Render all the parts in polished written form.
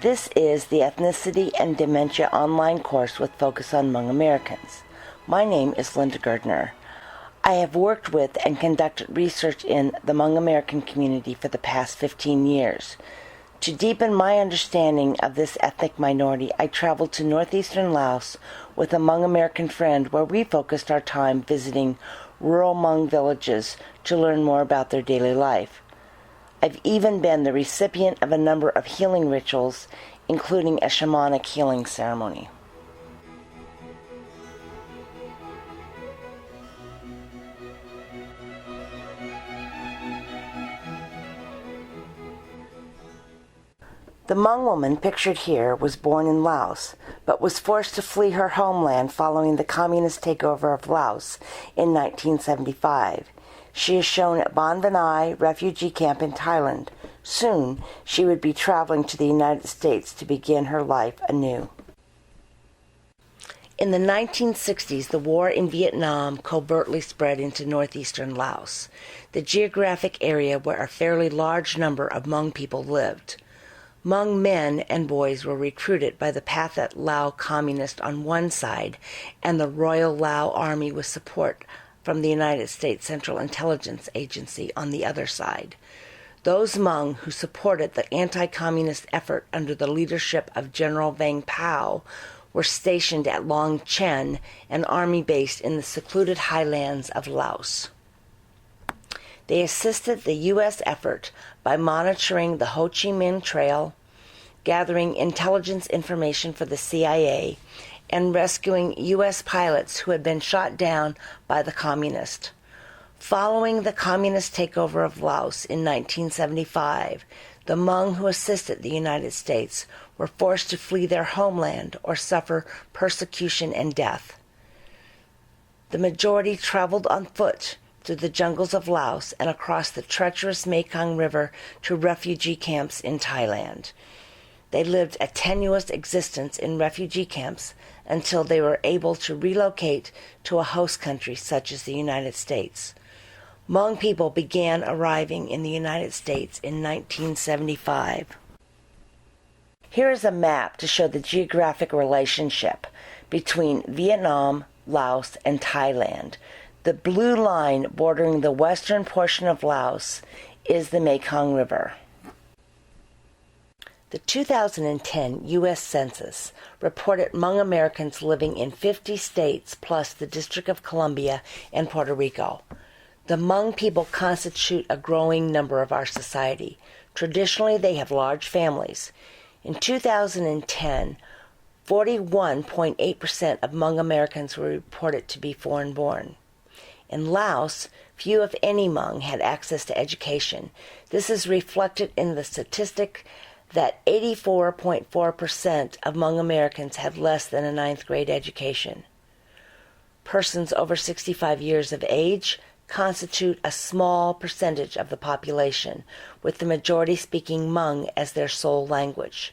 This is the Ethnicity and Dementia online course with focus on Hmong Americans. My name is Linda Gardner. I have worked with and conducted research in the Hmong American community for the past 15 years. To deepen my understanding of this ethnic minority, I traveled to northeastern Laos with a Hmong American friend where we focused our time visiting rural Hmong villages to learn more about their daily life. I've even been the recipient of a number of healing rituals, including a shamanic healing ceremony. The Hmong woman pictured here was born in Laos, but was forced to flee her homeland following the communist takeover of Laos in 1975. She is shown at Ban Vinai refugee camp in Thailand. Soon, she would be traveling to the United States to begin her life anew. In the 1960s, the war in Vietnam covertly spread into northeastern Laos, the geographic area where a fairly large number of Hmong people lived. Hmong men and boys were recruited by the Pathet Lao Communist on one side and the Royal Lao Army with support from the United States Central Intelligence Agency on the other side. Those Hmong who supported the anti-communist effort under the leadership of General Vang Pao were stationed at Long Chen, an army base in the secluded highlands of Laos. They assisted the U.S. effort by monitoring the Ho Chi Minh Trail, gathering intelligence information for the CIA, and rescuing U.S. pilots who had been shot down by the communists. Following the communist takeover of Laos in 1975, the Hmong who assisted the United States were forced to flee their homeland or suffer persecution and death. The majority traveled on foot through the jungles of Laos and across the treacherous Mekong River to refugee camps in Thailand. They lived a tenuous existence in refugee camps until they were able to relocate to a host country such as the United States. Hmong people began arriving in the United States in 1975. Here is a map to show the geographic relationship between Vietnam, Laos, and Thailand. The blue line bordering the western portion of Laos is the Mekong River. The 2010 U.S. Census reported Hmong Americans living in 50 states plus the District of Columbia and Puerto Rico. The Hmong people constitute a growing number of our society. Traditionally, they have large families. In 2010, 41.8% of Hmong Americans were reported to be foreign-born. In Laos, few if any Hmong had access to education. This is reflected in the statistic that 84.4% of Hmong Americans had less than a 9th grade education. Persons over 65 years of age constitute a small percentage of the population, with the majority speaking Hmong as their sole language.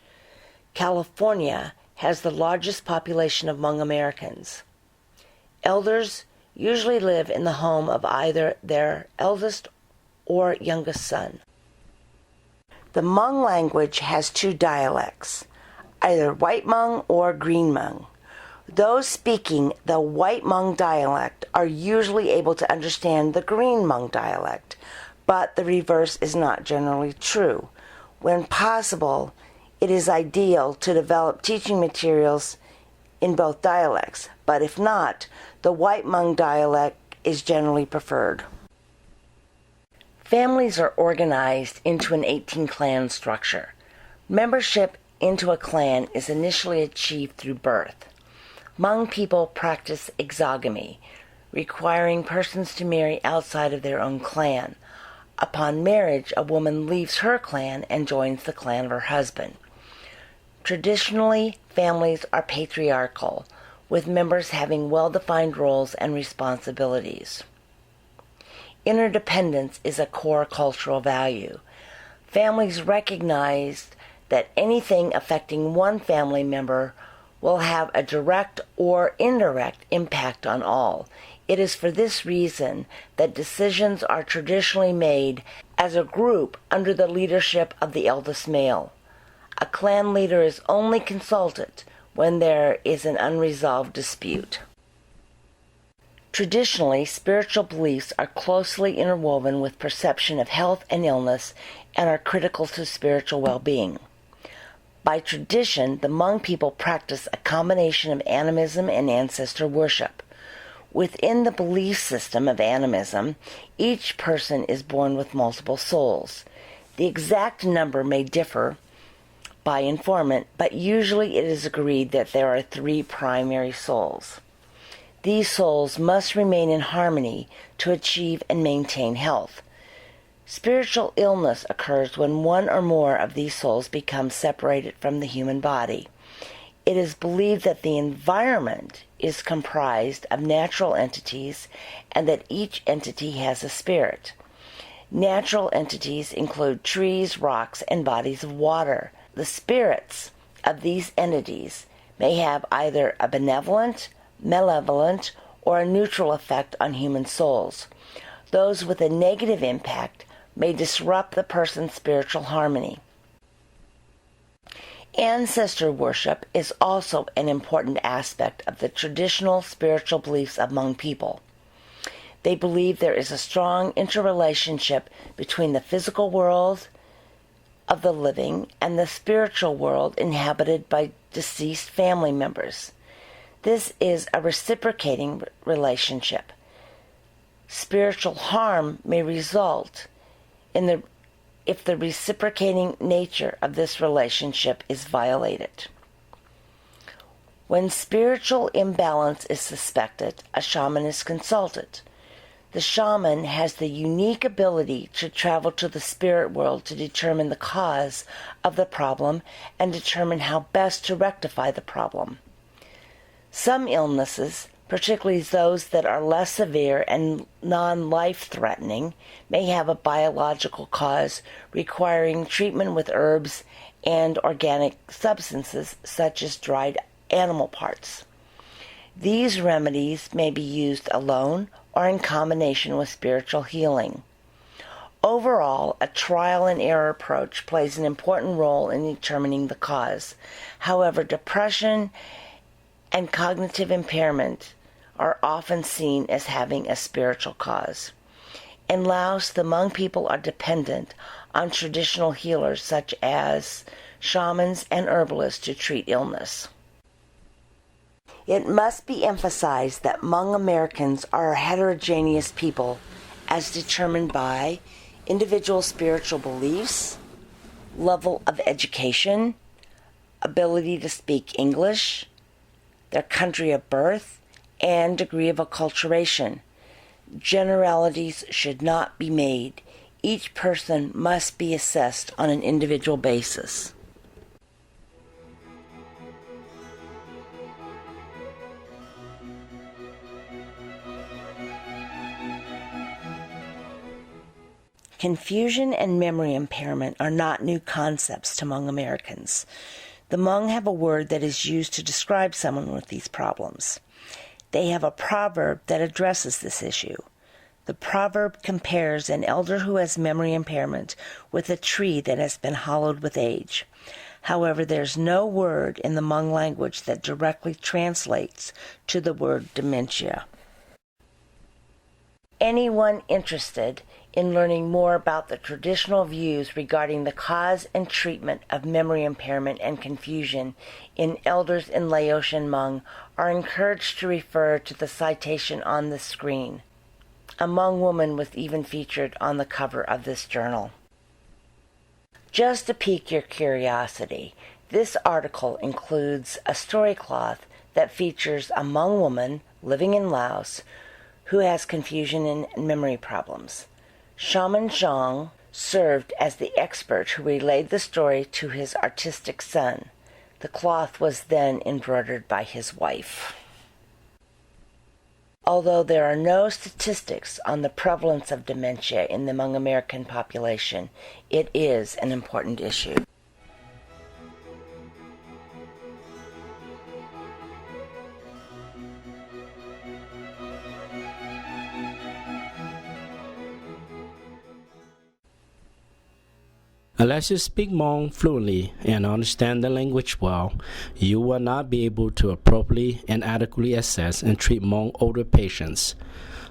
California has the largest population of Hmong Americans. Elders usually live in the home of either their eldest or youngest son. The Hmong language has two dialects, either White Hmong or Green Hmong. Those speaking the White Hmong dialect are usually able to understand the Green Hmong dialect, but the reverse is not generally true. When possible, it is ideal to develop teaching materials in both dialects, but if not, the White Hmong dialect is generally preferred. Families are organized into an 18-clan structure. Membership into a clan is initially achieved through birth. Hmong people practice exogamy, requiring persons to marry outside of their own clan. Upon marriage, a woman leaves her clan and joins the clan of her husband. Traditionally, families are patriarchal, with members having well-defined roles and responsibilities. Interdependence is a core cultural value. Families recognize that anything affecting one family member will have a direct or indirect impact on all. It is for this reason that decisions are traditionally made as a group under the leadership of the eldest male. A clan leader is only consulted when there is an unresolved dispute. Traditionally, spiritual beliefs are closely interwoven with perception of health and illness and are critical to spiritual well-being. By tradition, the Hmong people practice a combination of animism and ancestor worship. Within the belief system of animism, each person is born with multiple souls. The exact number may differ by informant, but usually it is agreed that there are 3 primary souls. These souls must remain in harmony to achieve and maintain health. Spiritual illness occurs when one or more of these souls become separated from the human body. It is believed that the environment is comprised of natural entities and that each entity has a spirit. Natural entities include trees, rocks, and bodies of water. The spirits of these entities may have either a benevolent, malevolent, or a neutral effect on human souls. Those with a negative impact may disrupt the person's spiritual harmony. Ancestor worship is also an important aspect of the traditional spiritual beliefs of Hmong people. They believe there is a strong interrelationship between the physical world of the living and the spiritual world inhabited by deceased family members. This is a reciprocating relationship. Spiritual harm may result if the reciprocating nature of this relationship is violated. When spiritual imbalance is suspected, a shaman is consulted. The shaman has the unique ability to travel to the spirit world to determine the cause of the problem and determine how best to rectify the problem. Some illnesses, particularly those that are less severe and non-life-threatening, may have a biological cause requiring treatment with herbs and organic substances such as dried animal parts. These remedies may be used alone or in combination with spiritual healing. Overall, a trial and error approach plays an important role in determining the cause. However, depression and cognitive impairment are often seen as having a spiritual cause. In Laos, the Hmong people are dependent on traditional healers such as shamans and herbalists to treat illness. It must be emphasized that Hmong Americans are a heterogeneous people as determined by individual spiritual beliefs, level of education, ability to speak English, their country of birth, and degree of acculturation. Generalities should not be made. Each person must be assessed on an individual basis. Confusion and memory impairment are not new concepts to Hmong Americans. The Hmong have a word that is used to describe someone with these problems. They have a proverb that addresses this issue. The proverb compares an elder who has memory impairment with a tree that has been hollowed with age. However, there's no word in the Hmong language that directly translates to the word dementia. Anyone interested in learning more about the traditional views regarding the cause and treatment of memory impairment and confusion in elders in Laotian Hmong are encouraged to refer to the citation on the screen. A Hmong woman was even featured on the cover of this journal. Just to pique your curiosity, this article includes a story cloth that features a Hmong woman living in Laos who has confusion and memory problems. Shaman Zhang served as the expert who relayed the story to his artistic son. The cloth was then embroidered by his wife. Although there are no statistics on the prevalence of dementia in the Hmong American population, it is an important issue. Unless you speak Hmong fluently and understand the language well, you will not be able to appropriately and adequately assess and treat Hmong older patients.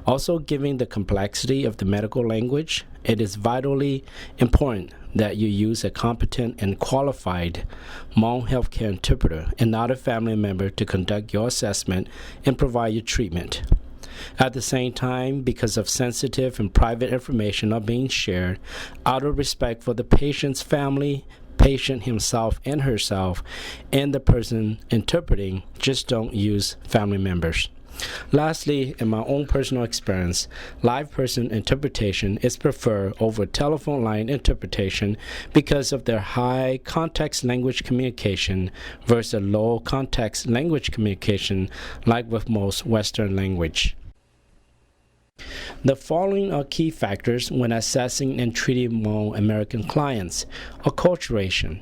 Also, given the complexity of the medical language, it is vitally important that you use a competent and qualified Hmong healthcare interpreter and not a family member to conduct your assessment and provide you treatment. At the same time, because of sensitive and private information are being shared, out of respect for the patient's family, patient himself and herself, and the person interpreting, just don't use family members. Lastly, in my own personal experience, live person interpretation is preferred over telephone line interpretation because of their high context language communication versus low context language communication like with most Western language. The following are key factors when assessing and treating Hmong American clients. Acculturation.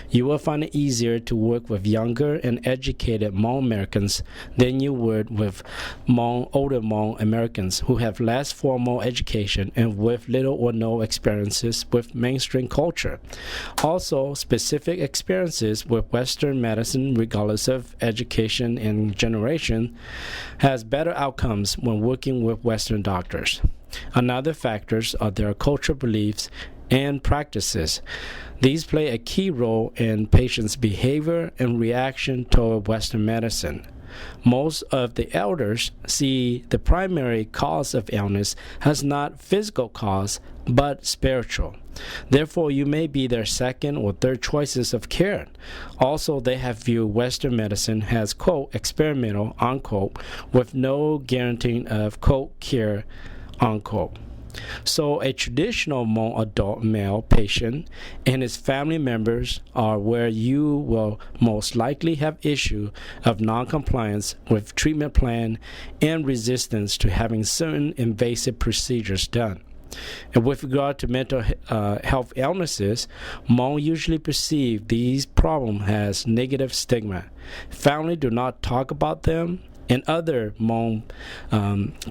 You will find it easier to work with younger and educated Hmong Americans than you would with older Hmong Americans who have less formal education and with little or no experiences with mainstream culture. Also, specific experiences with Western medicine, regardless of education and generation, has better outcomes when working with Western doctors. Another factors are their cultural beliefs and practices. These play a key role in patients' behavior and reaction toward Western medicine. Most of the elders see the primary cause of illness as not physical cause, but spiritual. Therefore, you may be their second or third choices of care. Also, they have viewed Western medicine as, quote, experimental, unquote, with no guarantee of, quote, cure, unquote. So a traditional Hmong adult male patient and his family members are where you will most likely have issue of non-compliance with treatment plan and resistance to having certain invasive procedures done. And with regard to mental health illnesses, Hmong usually perceive these problems as negative stigma. Family do not talk about them, and other Hmong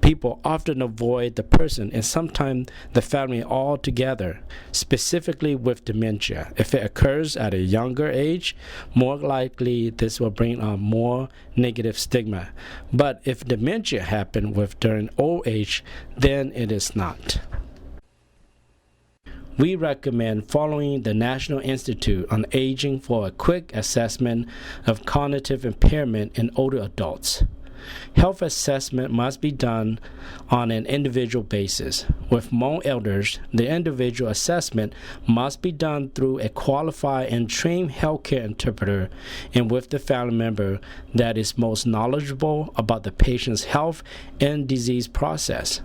people often avoid the person and sometimes the family altogether, specifically with dementia. If it occurs at a younger age, more likely this will bring a more negative stigma. But if dementia happened during old age, then it is not. We recommend following the National Institute on Aging for a quick assessment of cognitive impairment in older adults. Health assessment must be done on an individual basis. With Hmong elders, the individual assessment must be done through a qualified and trained healthcare interpreter and with the family member that is most knowledgeable about the patient's health and disease process.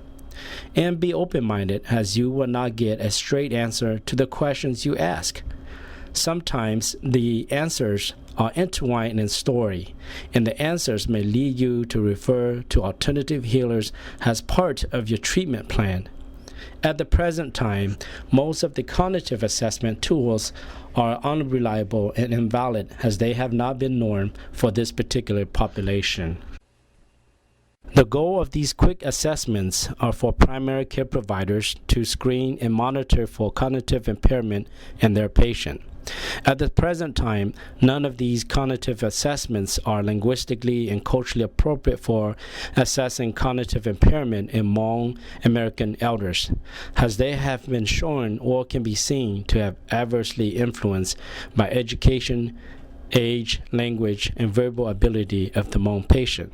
And be open-minded, as you will not get a straight answer to the questions you ask. Sometimes the answers are intertwined in story, and the answers may lead you to refer to alternative healers as part of your treatment plan. At the present time, most of the cognitive assessment tools are unreliable and invalid as they have not been normed for this particular population. The goal of these quick assessments are for primary care providers to screen and monitor for cognitive impairment in their patient. At the present time, none of these cognitive assessments are linguistically and culturally appropriate for assessing cognitive impairment in Hmong American elders, as they have been shown or can be seen to have adversely influenced by education, age, language, and verbal ability of the Hmong patient.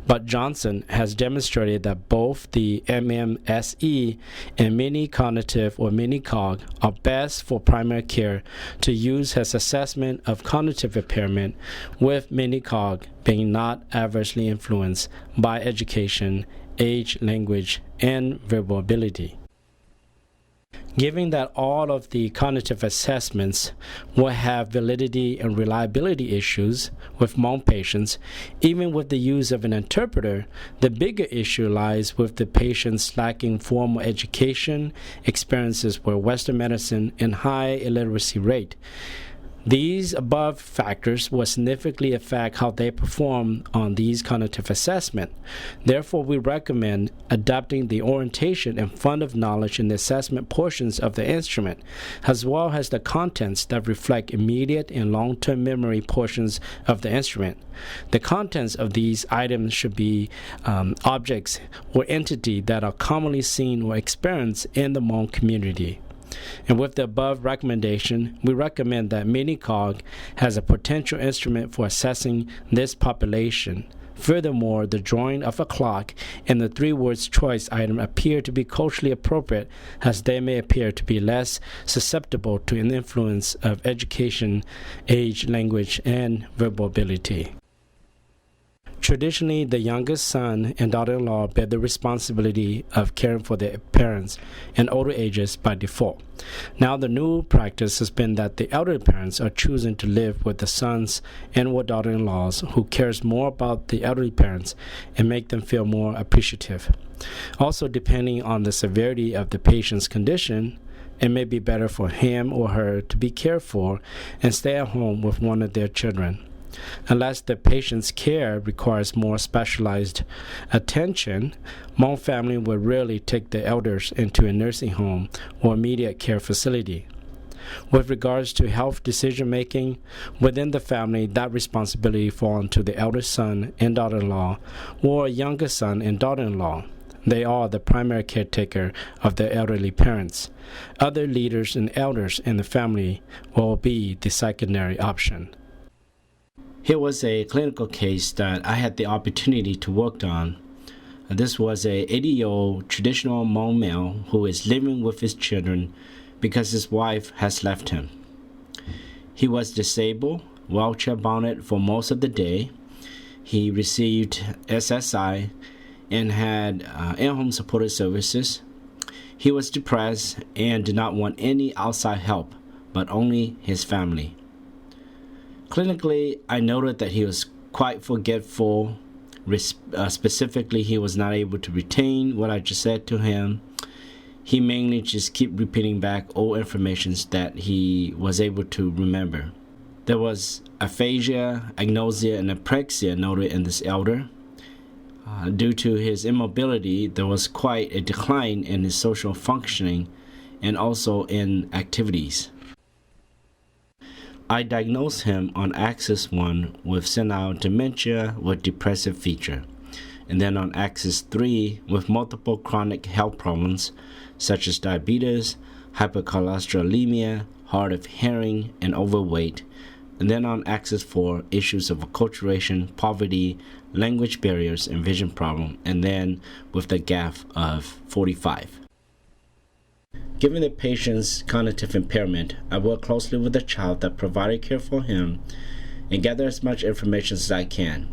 But Johnson has demonstrated that both the MMSE and mini-cognitive or mini-cog are best for primary care to use as assessment of cognitive impairment, with mini-cog being not adversely influenced by education, age, language, and verbal ability. Given that all of the cognitive assessments will have validity and reliability issues with Hmong patients, even with the use of an interpreter, the bigger issue lies with the patients lacking formal education, experiences with Western medicine, and high illiteracy rate. These above factors will significantly affect how they perform on these cognitive assessment. Therefore, we recommend adapting the orientation and fund of knowledge in the assessment portions of the instrument, as well as the contents that reflect immediate and long-term memory portions of the instrument. The contents of these items should be objects or entities that are commonly seen or experienced in the Hmong community. And with the above recommendation, we recommend that txog has a potential instrument for assessing this population. Furthermore, the drawing of a clock and the 3 words choice item appear to be culturally appropriate, as they may appear to be less susceptible to an influence of education, age, language, and verbal ability. Traditionally, the youngest son and daughter-in-law bear the responsibility of caring for their parents in older ages by default. Now, the new practice has been that the elderly parents are choosing to live with the sons and or daughter-in-laws who cares more about the elderly parents and make them feel more appreciative. Also, depending on the severity of the patient's condition, it may be better for him or her to be cared for and stay at home with one of their children. Unless the patient's care requires more specialized attention, Hmong family will rarely take the elders into a nursing home or immediate care facility. With regards to health decision-making within the family, that responsibility falls to the elder son and daughter-in-law or younger son and daughter-in-law. They are the primary caretaker of the elderly parents. Other leaders and elders in the family will be the secondary option. Here was a clinical case that I had the opportunity to work on. This was a 80-year-old traditional Hmong male who is living with his children because his wife has left him. He was disabled, wheelchair-bound for most of the day. He received SSI and had in-home supported services. He was depressed and did not want any outside help, but only his family. Clinically, I noted that he was quite forgetful. Specifically, he was not able to retain what I just said to him. He mainly just kept repeating back old information that he was able to remember. There was aphasia, agnosia, and apraxia noted in this elder. Due to his immobility, there was quite a decline in his social functioning and also in activities. I diagnosed him on axis 1 with senile dementia with depressive feature, and then on axis 3 with multiple chronic health problems such as diabetes, hypercholesterolemia, hard of hearing, and overweight, and then on axis 4 issues of acculturation, poverty, language barriers, and vision problem, and then with the gap of 45. Given the patient's cognitive impairment, I work closely with the child that provided care for him and gather as much information as I can.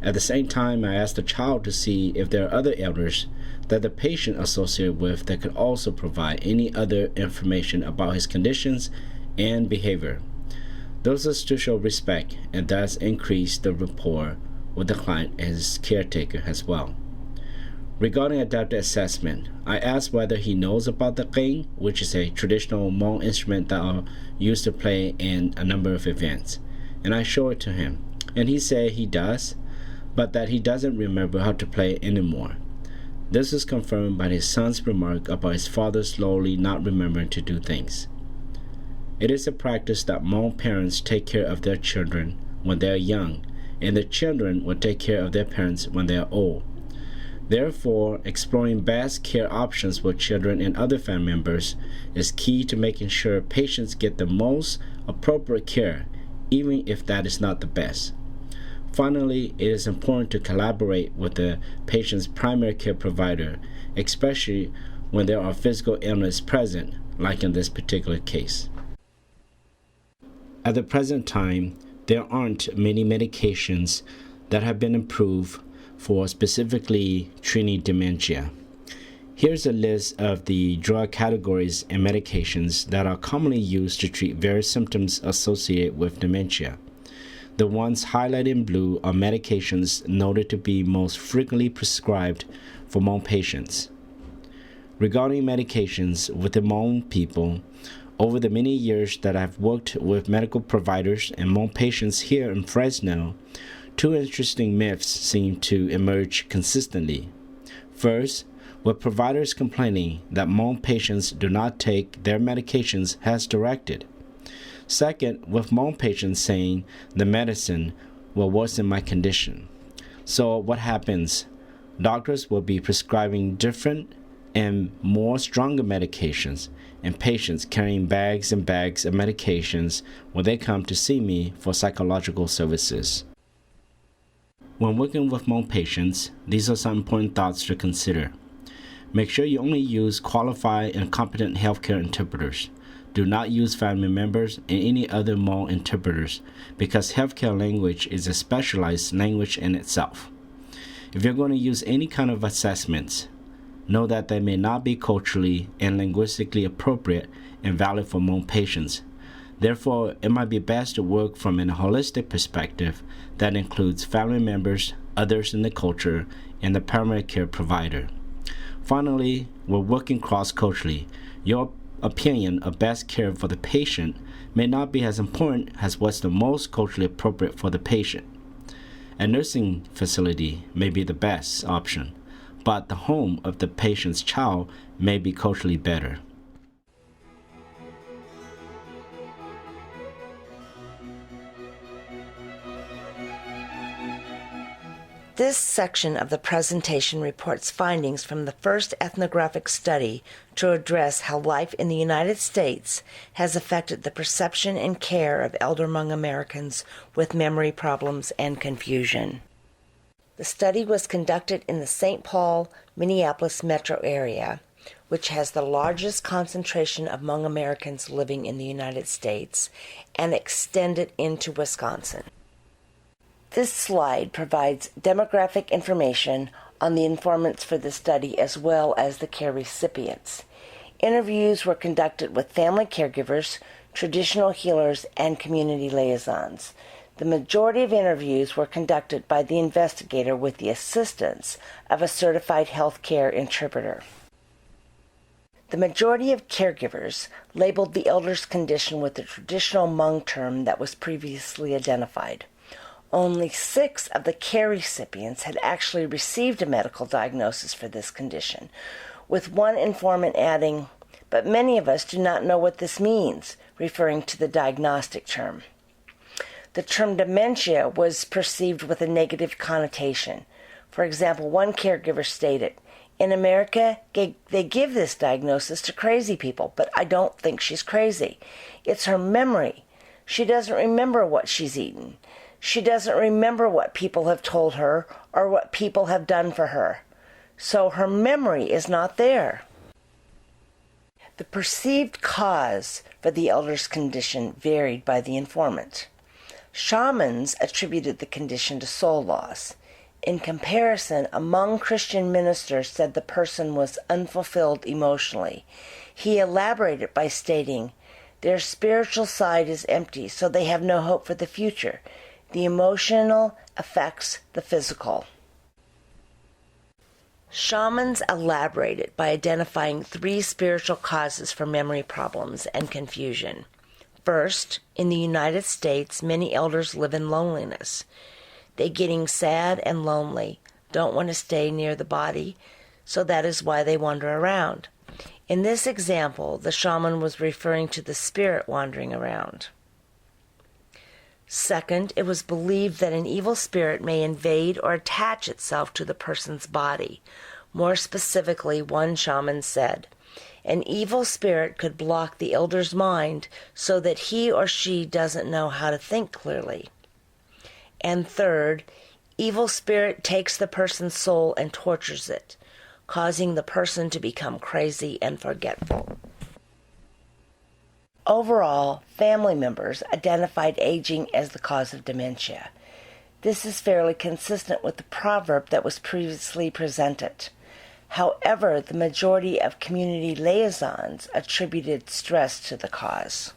At the same time, I ask the child to see if there are other elders that the patient associated with that could also provide any other information about his conditions and behavior. Those is to show respect and thus increase the rapport with the client and his caretaker as well. Regarding adaptive assessment, I asked whether he knows about the keeb, which is a traditional Hmong instrument that are used to play in a number of events, and I showed it to him, and he said he does, but that he doesn't remember how to play it anymore. This is confirmed by his son's remark about his father slowly not remembering to do things. It is a practice that Hmong parents take care of their children when they are young, and the children will take care of their parents when they are old. Therefore, exploring best care options with children and other family members is key to making sure patients get the most appropriate care, even if that is not the best. Finally, it is important to collaborate with the patient's primary care provider, especially when there are physical illness present, like in this particular case. At the present time, there aren't many medications that have been approved for specifically treating dementia. Here's a list of the drug categories and medications that are commonly used to treat various symptoms associated with dementia. The ones highlighted in blue are medications noted to be most frequently prescribed for Hmong patients. Regarding medications with the Hmong people, Over the many years that I've worked with medical providers and Hmong patients here in Fresno, two interesting myths seem to emerge consistently. First, with providers complaining that Hmong patients do not take their medications as directed. Second, with Hmong patients saying the medicine will worsen my condition. So what happens? Doctors will be prescribing different and more stronger medications, and patients carrying bags and bags of medications when they come to see me for psychological services. When working with Hmong patients, these are some important thoughts to consider. Make sure you only use qualified and competent healthcare interpreters. Do not use family members and any other Hmong interpreters because healthcare language is a specialized language in itself. If you're going to use any kind of assessments, know that they may not be culturally and linguistically appropriate and valid for Hmong patients. Therefore, it might be best to work from a holistic perspective that includes family members, others in the culture, and the primary care provider. Finally, when working cross-culturally, your opinion of best care for the patient may not be as important as what's the most culturally appropriate for the patient. A nursing facility may be the best option, but the home of the patient's child may be culturally better. This section of the presentation reports findings from the first ethnographic study to address how life in the United States has affected the perception and care of elder Hmong Americans with memory problems and confusion. The study was conducted in the St. Paul, Minneapolis metro area, which has the largest concentration of Hmong Americans living in the United States, and extended into Wisconsin. This slide provides demographic information on the informants for the study as well as the care recipients. Interviews were conducted with family caregivers, traditional healers, and community liaisons. The majority of interviews were conducted by the investigator with the assistance of a certified healthcare interpreter. The majority of caregivers labeled the elder's condition with the traditional Hmong term that was previously identified. Only 6 of the care recipients had actually received a medical diagnosis for this condition, with one informant adding, "But many of us do not know what this means," referring to the diagnostic term. The term dementia was perceived with a negative connotation. For example, one caregiver stated, "In America, they give this diagnosis to crazy people, but I don't think she's crazy. It's her memory. She doesn't remember what she's eaten. She doesn't remember what people have told her or what people have done for her. So her memory is not there." The perceived cause for the elder's condition varied by the informant. Shamans attributed the condition to soul loss. In comparison, a Hmong Christian minister said the person was unfulfilled emotionally. He elaborated by stating, "Their spiritual side is empty, so they have no hope for the future. The emotional affects the physical." Shamans elaborated by identifying 3 spiritual causes for memory problems and confusion. First, in the United States, many elders live in loneliness. They're getting sad and lonely, don't want to stay near the body, so that is why they wander around. In this example, the shaman was referring to the spirit wandering around. Second, it was believed that an evil spirit may invade or attach itself to the person's body. More specifically, one shaman said, "An evil spirit could block the elder's mind so that he or she doesn't know how to think clearly." And third, evil spirit takes the person's soul and tortures it, causing the person to become crazy and forgetful. Overall, family members identified aging as the cause of dementia. This is fairly consistent with the proverb that was previously presented. However, the majority of community liaisons attributed stress to the cause.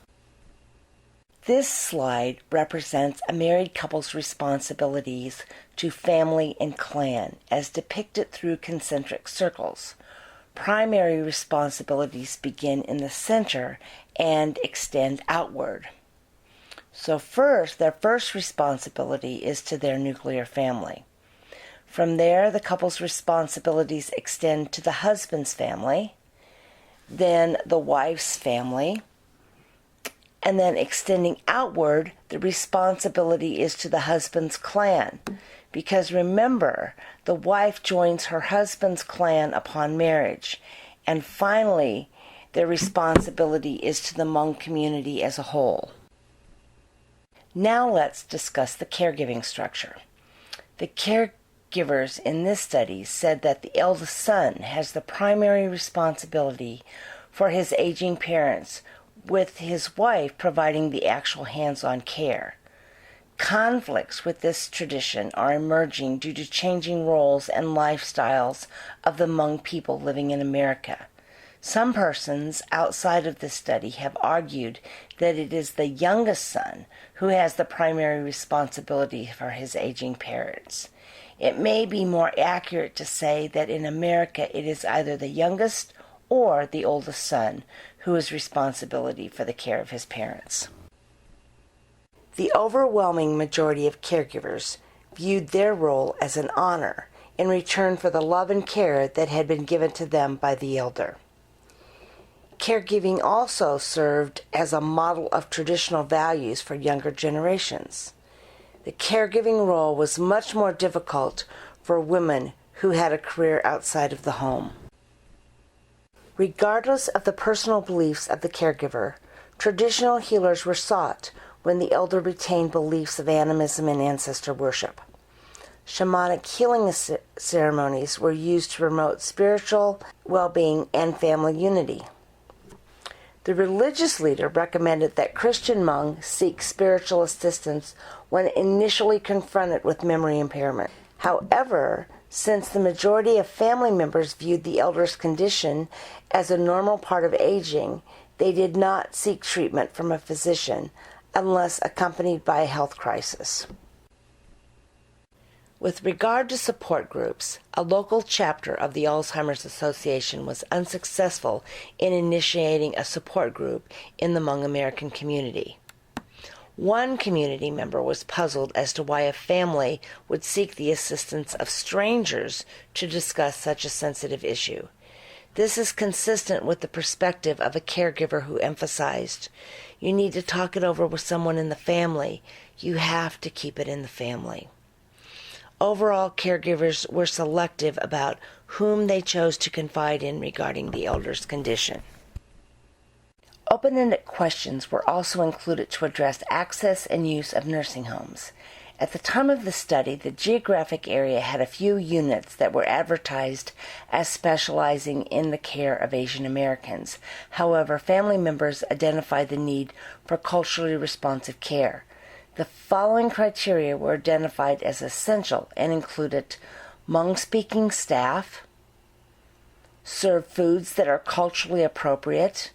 This slide represents a married couple's responsibilities to family and clan as depicted through concentric circles. primary responsibilities begin in the center and extend outward. So first, their first responsibility is to their nuclear family. From there, the couple's responsibilities extend to the husband's family, then the wife's family, and then extending outward, the responsibility is to the husband's clan. Because remember, the wife joins her husband's clan upon marriage. And finally, their responsibility is to the Hmong community as a whole. Now let's discuss the caregiving structure. The caregivers in this study said that the eldest son has the primary responsibility for his aging parents, with his wife providing the actual hands-on care. Conflicts with this tradition are emerging due to changing roles and lifestyles of the Hmong people living in America. Some persons outside of this study have argued that it is the youngest son who has the primary responsibility for his aging parents. It may be more accurate to say that in America it is either the youngest or the oldest son who has responsibility for the care of his parents. The overwhelming majority of caregivers viewed their role as an honor in return for the love and care that had been given to them by the elder. Caregiving also served as a model of traditional values for younger generations. The caregiving role was much more difficult for women who had a career outside of the home. Regardless of the personal beliefs of the caregiver, traditional healers were sought when the elder retained beliefs of animism and ancestor worship. Shamanic healing ceremonies were used to promote spiritual well-being and family unity. The religious leader recommended that Christian Hmong seek spiritual assistance when initially confronted with memory impairment. However, since the majority of family members viewed the elder's condition as a normal part of aging, they did not seek treatment from a physician unless accompanied by a health crisis. With regard to support groups, a local chapter of the Alzheimer's Association was unsuccessful in initiating a support group in the Hmong American community. One community member was puzzled as to why a family would seek the assistance of strangers to discuss such a sensitive issue. This is consistent with the perspective of a caregiver who emphasized, "You need to talk it over with someone in the family. You have to keep it in the family." Overall, caregivers were selective about whom they chose to confide in regarding the elder's condition. Open-ended questions were also included to address access and use of nursing homes. At the time of the study, the geographic area had a few units that were advertised as specializing in the care of Asian Americans. However, family members identified the need for culturally responsive care. The following criteria were identified as essential and included Hmong-speaking staff, serve foods that are culturally appropriate,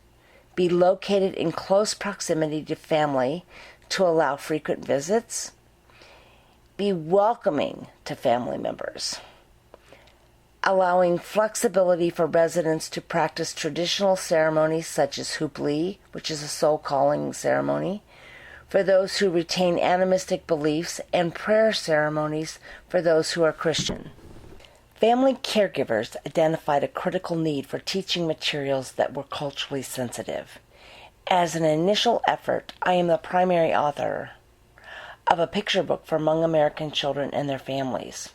be located in close proximity to family to allow frequent visits, be welcoming to family members, allowing flexibility for residents to practice traditional ceremonies such as Hmoob, which is a soul calling ceremony, for those who retain animistic beliefs, and prayer ceremonies for those who are Christian. Family caregivers identified a critical need for teaching materials that were culturally sensitive. As an initial effort, I am the primary author of a picture book for Hmong American children and their families.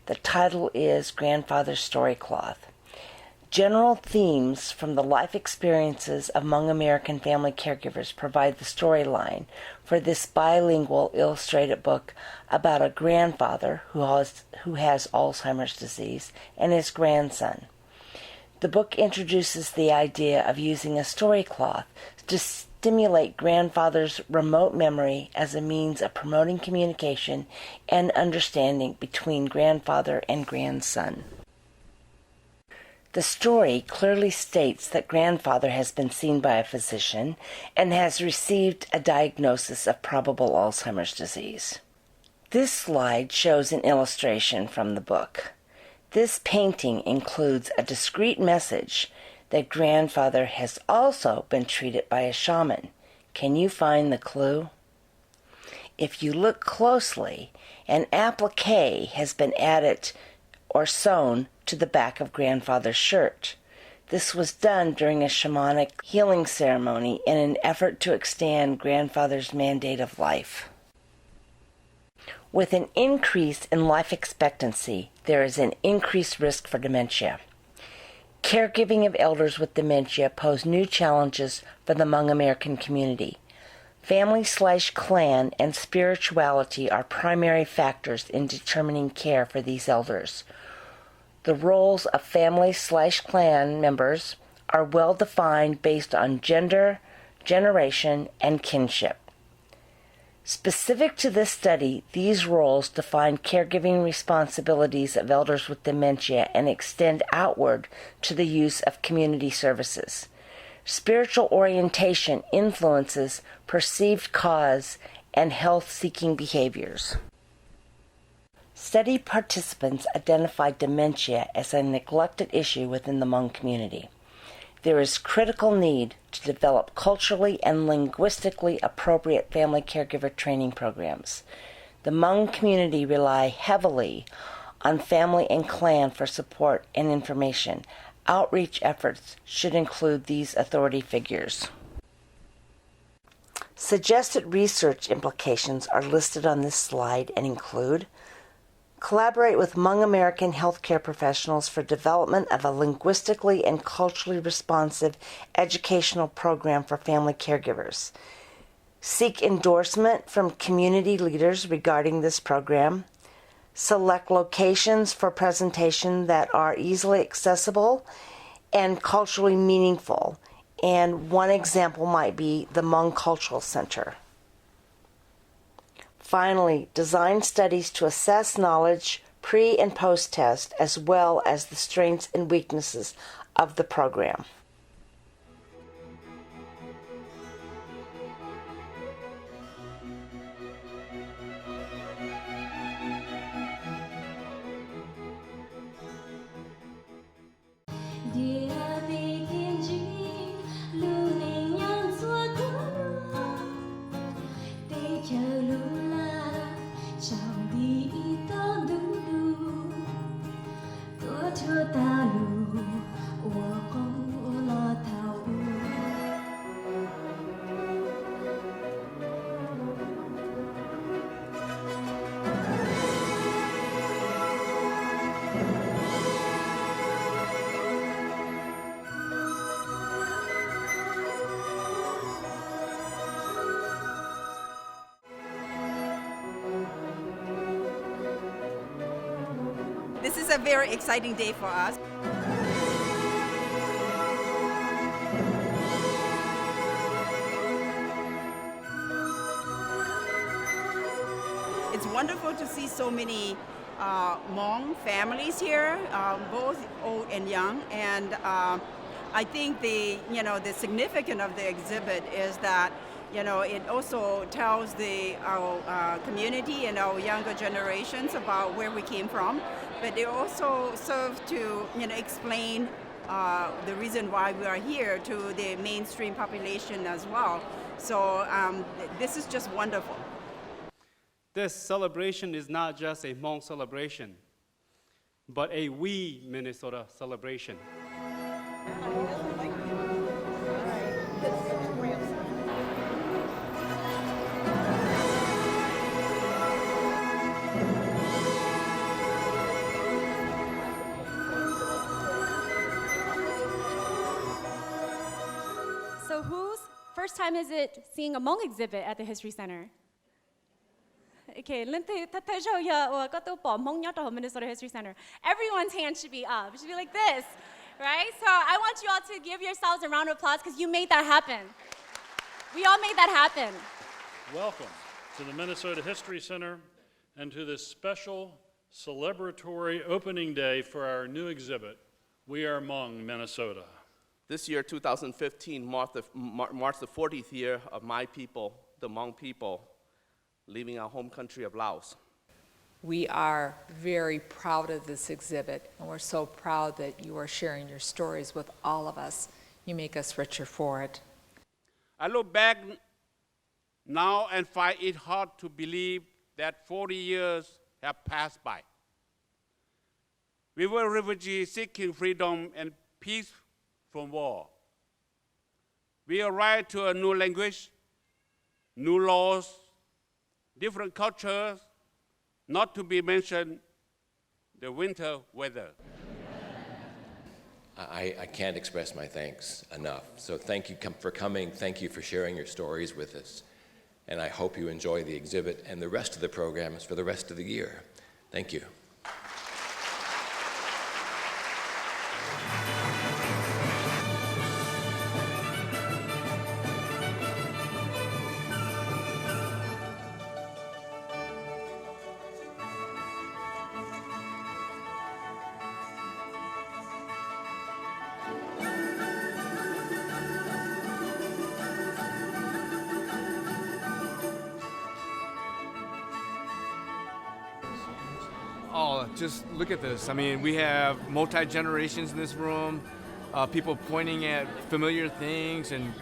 The title is Grandfather's Story Cloth. General themes from the life experiences of Hmong American family caregivers provide the storyline for this bilingual illustrated book about a grandfather who has Alzheimer's disease and his grandson. The book introduces the idea of using a story cloth to stimulate grandfather's remote memory as a means of promoting communication and understanding between grandfather and grandson. The story clearly states that grandfather has been seen by a physician and has received a diagnosis of probable Alzheimer's disease. This slide shows an illustration from the book. This painting includes a discreet message that grandfather has also been treated by a shaman. Can you find the clue? If you look closely, an applique has been added or sewn to the back of grandfather's shirt. This was done during a shamanic healing ceremony in an effort to extend grandfather's mandate of life. With an increase in life expectancy, there is an increased risk for dementia. Caregiving of elders with dementia pose new challenges for the Hmong American community. Family/clan and spirituality are primary factors in determining care for these elders. The roles of family/clan members are well defined based on gender, generation, and kinship. Specific to this study, these roles define caregiving responsibilities of elders with dementia and extend outward to the use of community services. Spiritual orientation influences perceived cause and health-seeking behaviors. Study participants identified dementia as a neglected issue within the Hmong community. There is critical need to develop culturally and linguistically appropriate family caregiver training programs. The Hmong community rely heavily on family and clan for support and information. Outreach efforts should include these authority figures. Suggested research implications are listed on this slide and include: collaborate with Hmong American healthcare professionals for development of a linguistically and culturally responsive educational program for family caregivers. Seek endorsement from community leaders regarding this program. Select locations for presentation that are easily accessible and culturally meaningful. And one example might be the Hmong Cultural Center. Finally, design studies to assess knowledge pre- and post-test, as well as the strengths and weaknesses of the program. This is a very exciting day for us. It's wonderful to see so many Hmong families here, both old and young, and I think the significance of the exhibit is that it also tells our community and our younger generations about where we came from, but it also serves to explain the reason why we are here to the mainstream population as well. So this is just wonderful. This celebration is not just a Hmong celebration, but a we Minnesota celebration. So whose first time is it seeing a Hmong exhibit at the History Center? Okay, Minnesota History Center. Everyone's hand should be up. It should be like this, right? So I want you all to give yourselves a round of applause because you made that happen. We all made that happen. Welcome to the Minnesota History Center and to this special celebratory opening day for our new exhibit, We Are Hmong, Minnesota. This year, 2015, marks the 40th year of my people, the Hmong people, leaving our home country of Laos. We are very proud of this exhibit, and we're so proud that you are sharing your stories with all of us. You make us richer for it. I look back now and find it hard to believe that 40 years have passed by. We were refugees seeking freedom and peace from war. We arrived to a new language, new laws, different cultures, not to be mentioned the winter weather. I can't express my thanks enough. So thank you for coming. Thank you for sharing your stories with us. And I hope you enjoy the exhibit and the rest of the programs for the rest of the year. Thank you. Oh, just look at this. I mean, we have multi-generations in this room, people pointing at familiar things and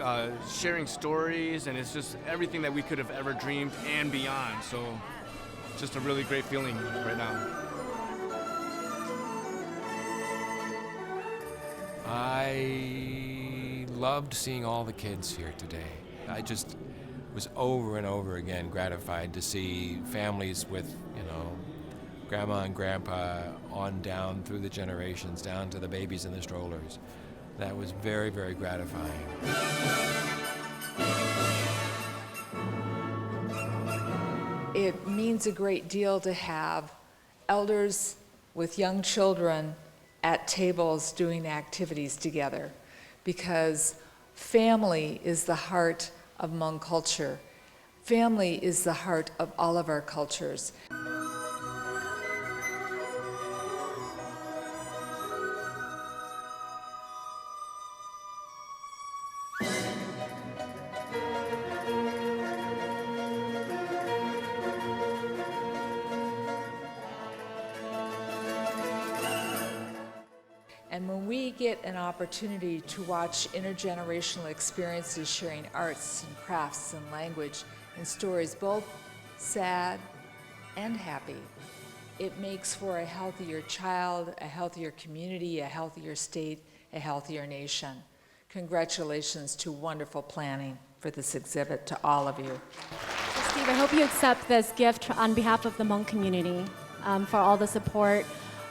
sharing stories, and it's just everything that we could have ever dreamed and beyond. So just a really great feeling right now. I loved seeing all the kids here today. I just was over and over again gratified to see families with, grandma and grandpa on down through the generations, down to the babies in the strollers. That was very, very gratifying. It means a great deal to have elders with young children at tables doing activities together, because family is the heart of Hmong culture. Family is the heart of all of our cultures. And when we get an opportunity to watch intergenerational experiences sharing arts and crafts and language and stories, both sad and happy, it makes for a healthier child, a healthier community, a healthier state, a healthier nation. Congratulations to wonderful planning for this exhibit, to all of you. So Steve, I hope you accept this gift on behalf of the Hmong community for all the support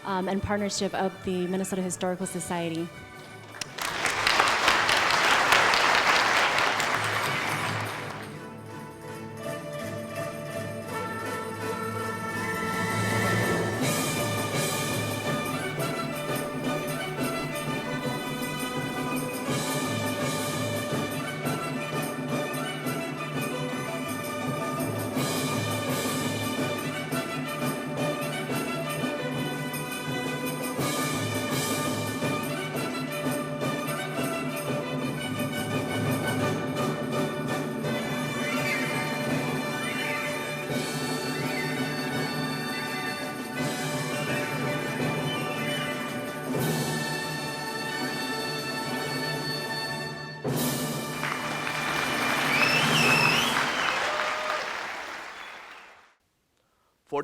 and partnership of the Minnesota Historical Society.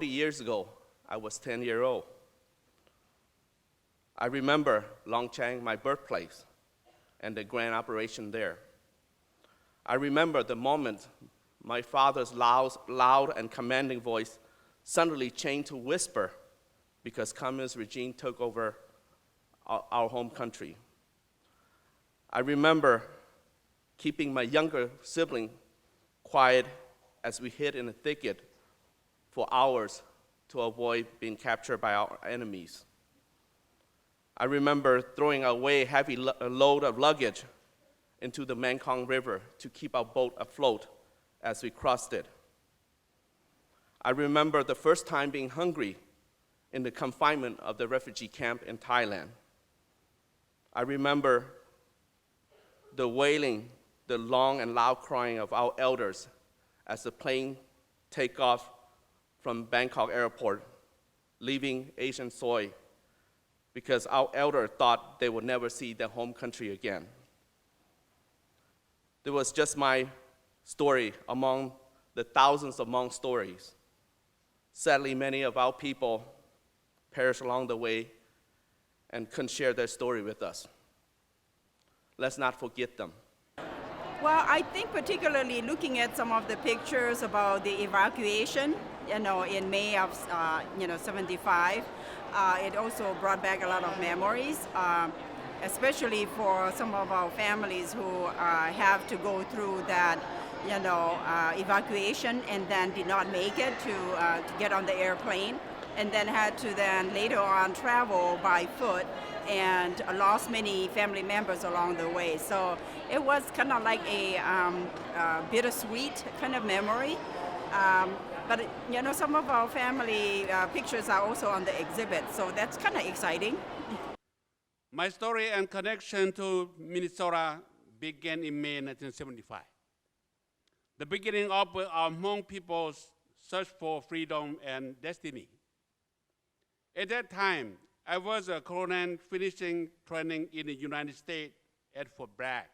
Years ago, I was 10 years old. I remember Longchang, my birthplace, and the grand operation there. I remember the moment my father's loud and commanding voice suddenly changed to whisper because communist regime took over our home country. I remember keeping my younger sibling quiet as we hid in a thicket for hours to avoid being captured by our enemies. I remember throwing away a heavy load of luggage into the Mekong River to keep our boat afloat as we crossed it. I remember the first time being hungry in the confinement of the refugee camp in Thailand. I remember the wailing, the long and loud crying of our elders as the plane take off from Bangkok airport leaving Asian soil because our elders thought they would never see their home country again. This was just my story among the thousands of Hmong stories. Sadly, many of our people perished along the way and couldn't share their story with us. Let's not forget them. Well, I think particularly looking at some of the pictures about the evacuation, in May of, 75, it also brought back a lot of memories, especially for some of our families who have to go through that, evacuation and then did not make it to get on the airplane, and then had to then later on travel by foot and lost many family members along the way. So it was kind of like a bittersweet kind of memory. But some of our family pictures are also on the exhibit, so that's kind of exciting. My story and connection to Minnesota began in May 1975. The beginning of our Hmong people's search for freedom and destiny. At that time, I was a colonel finishing training in the United States at Fort Bragg.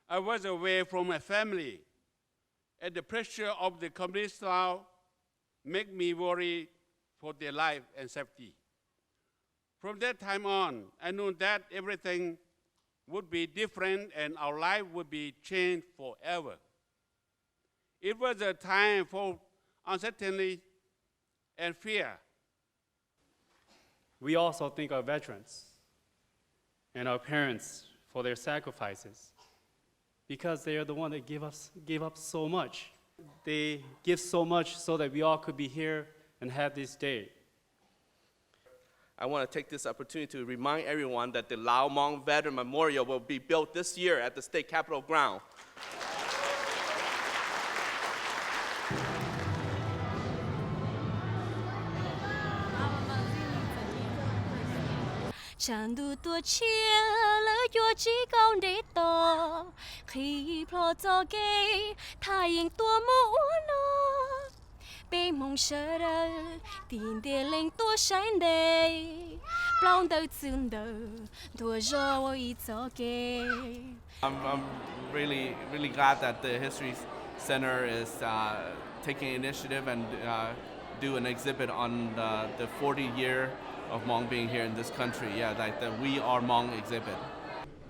I was away from my family, and the pressure of the communist law made me worry for their life and safety. From that time on, I knew that everything would be different and our life would be changed forever. It was a time for uncertainty and fear. We also thank our veterans and our parents for their sacrifices, because they are the ones that gave up so much. They give so much so that we all could be here and have this day. I want to take this opportunity to remind everyone that the Lao Hmong Veteran Memorial will be built this year at the State Capitol ground. Chẳng đủ tua chia lỡ cho chỉ con để to khi pro cho gay thay hình tua mũ nó bên mong sợ đời tin để lên tua sáng đầy plong đầu xương đầu tua gió ý cho gay. I'm really glad that the History Center is taking initiative and do an exhibit on the 40-year of Hmong being here in this country. Yeah, like the We Are Hmong exhibit.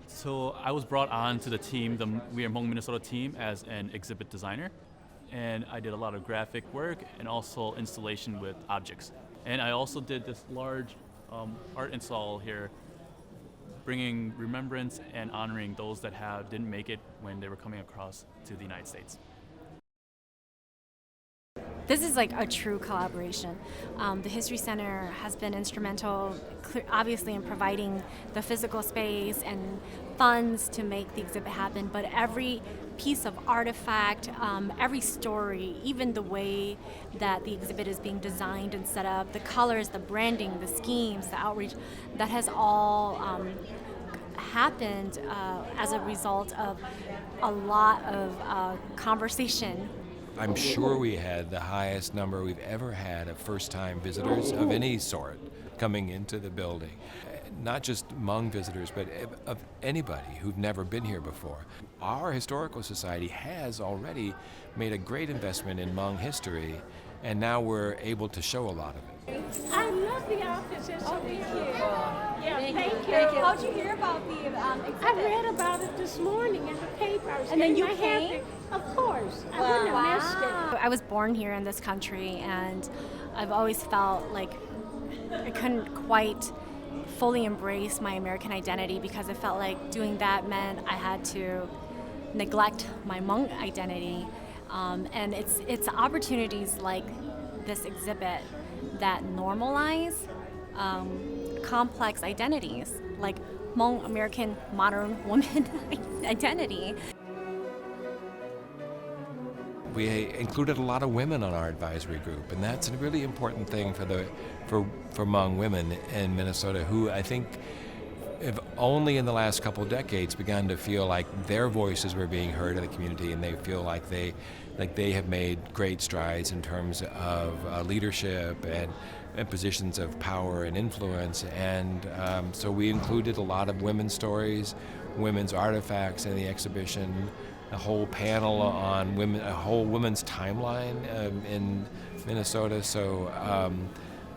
So I was brought on to the team, the We Are Hmong Minnesota team, as an exhibit designer. And I did a lot of graphic work and also installation with objects. And I also did this large art install here, bringing remembrance and honoring those that didn't make it when they were coming across to the United States. This is like a true collaboration. The History Center has been instrumental, obviously, in providing the physical space and funds to make the exhibit happen, but every piece of artifact, every story, even the way that the exhibit is being designed and set up, the colors, the branding, the schemes, the outreach, that has all happened as a result of a lot of conversation. I'm sure we had the highest number we've ever had of first-time visitors of any sort coming into the building. Not just Hmong visitors, but of anybody who've never been here before. Our Historical Society has already made a great investment in Hmong history, and now we're able to show a lot of it. I love the office. It's so thank beautiful. you. Yeah, thank you. How'd you hear about the exhibit? I read about it this morning in the paper. And then you came? Of course. I wouldn't have missed it. I was born here in this country, and I've always felt like I couldn't quite fully embrace my American identity because it felt like doing that meant I had to neglect my Hmong identity. And it's opportunities like this exhibit that normalize complex identities, like Hmong American modern woman identity. We included a lot of women on our advisory group, and that's a really important thing for Hmong women in Minnesota, who I think have only in the last couple of decades begun to feel like their voices were being heard in the community, and they feel like they have made great strides in terms of leadership in positions of power and influence, and so we included a lot of women's stories, women's artifacts in the exhibition, a whole panel on women, a whole women's timeline in Minnesota. So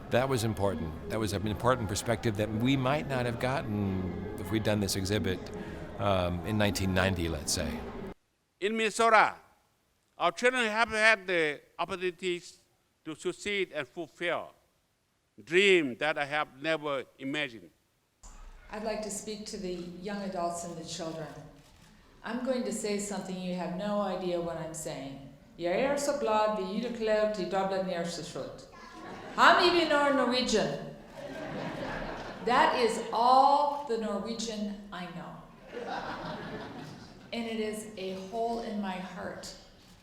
that was important. That was an important perspective that we might not have gotten if we'd done this exhibit in 1990, let's say. In Minnesota, our children have had the opportunities to succeed and fulfill dreams that I have never imagined. I'd like to speak to the young adults and the children. I'm going to say something you have no idea what I'm saying. Jeg så glad vi gjorde klart til dobbelt nær så slutt. Ham I Norwegian. That is all the Norwegian I know. And it is a hole in my heart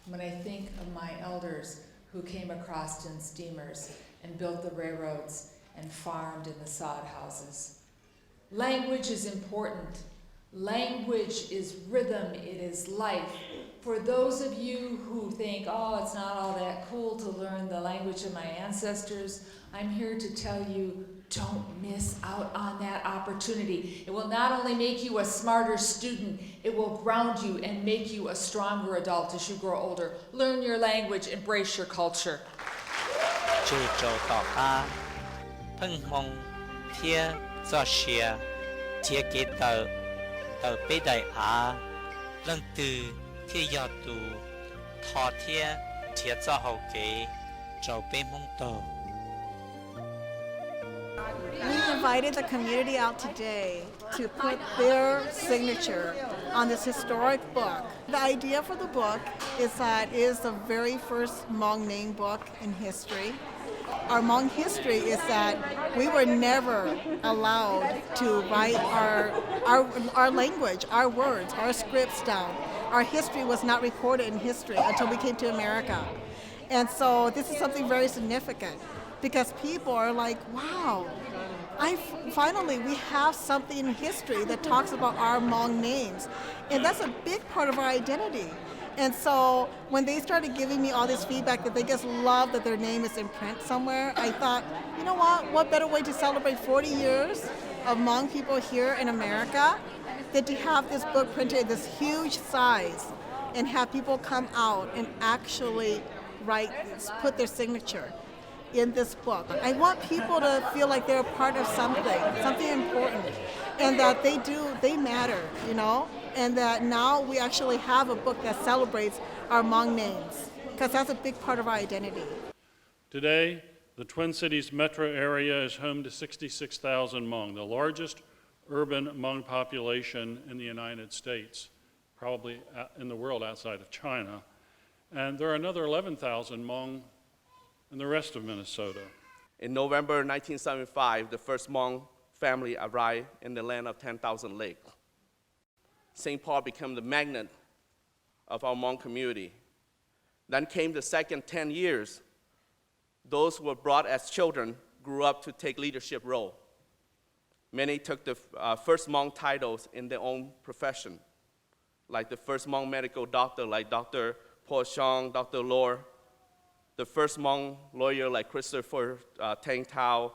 when I think of my elders who came across in steamers and built the railroads and farmed in the sod houses. Language is important. Language is rhythm, it is life. For those of you who think, oh, it's not all that cool to learn the language of my ancestors, I'm here to tell you, don't miss out on that opportunity. It will not only make you a smarter student, it will ground you and make you a stronger adult as you grow older. Learn your language, embrace your culture. 就走到他碰梦天做些接给到北戴阿认得天要读他天贴做好给走北梦到 We invited the community out today to put their signature on this historic book. The idea for the book is that it is the very first Hmong name book in history. Our Hmong history is that we were never allowed to write our language, our words, our scripts down. Our history was not recorded in history until we came to America. And so this is something very significant because people are like, wow, finally we have something in history that talks about our Hmong names. And that's a big part of our identity. And so when they started giving me all this feedback that they just love that their name is in print somewhere, I thought, you know what better way to celebrate 40 years of Hmong people here in America than to have this book printed in this huge size and have people come out and actually put their signature in this book. I want people to feel like they're a part of something important, and that they matter, you know, and that now we actually have a book that celebrates our Hmong names, because that's a big part of our identity. Today, the Twin Cities metro area is home to 66,000 Hmong, the largest urban Hmong population in the United States, probably in the world outside of China. And there are another 11,000 Hmong in the rest of Minnesota. In November 1975, the first Hmong family arrived in the land of 10,000 lakes. St. Paul became the magnet of our Hmong community. Then came the second 10 years. Those who were brought as children grew up to take leadership role. Many took the first Hmong titles in their own profession, like the first Hmong medical doctor, like Dr. Paul Shong, Dr. Lor, the first Hmong lawyer like Christopher Tang Tao,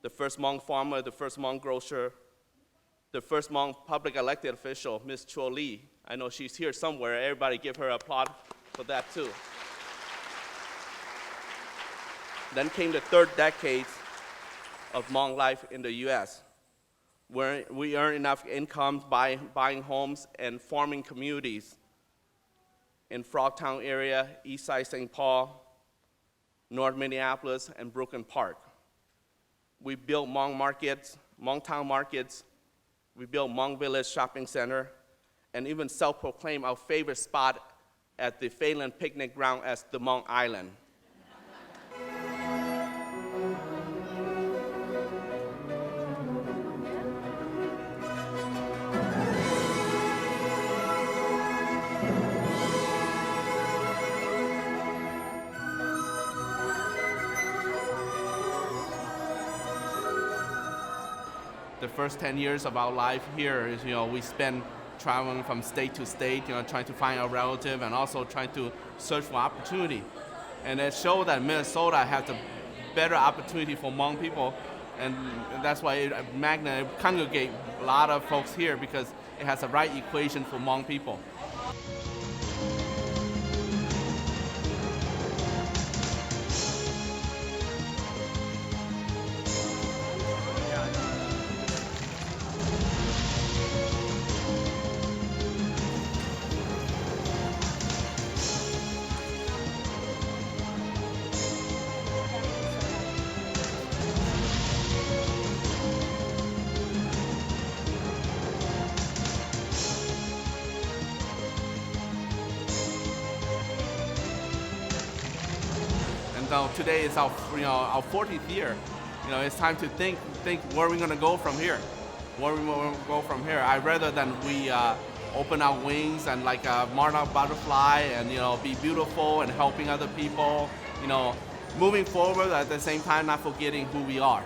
the first Hmong farmer, the first Hmong grocer, the first Hmong public elected official, Ms. Chua Lee. I know she's here somewhere. Everybody give her applaud for that too. Then came the third decade of Hmong life in the US, where we earned enough income by buying homes and forming communities in Frogtown area, Eastside St. Paul, North Minneapolis, and Brooklyn Park. We built Hmong markets, Hmong town markets. We built Hmong Village Shopping Center, and even self-proclaimed our favorite spot at the Phelan Picnic Ground as the Hmong Island. The first 10 years of our life here is, we spend traveling from state to state, trying to find a relative and also trying to search for opportunity. And it showed that Minnesota has the better opportunity for Hmong people. And that's why Magna congregate a lot of folks here because it has the right equation for Hmong people. So today is our 40th year. It's time to think where we're gonna go from here. Where we gonna go from here? Rather than we open our wings and like a monarch butterfly and be beautiful and helping other people. Moving forward at the same time, not forgetting who we are.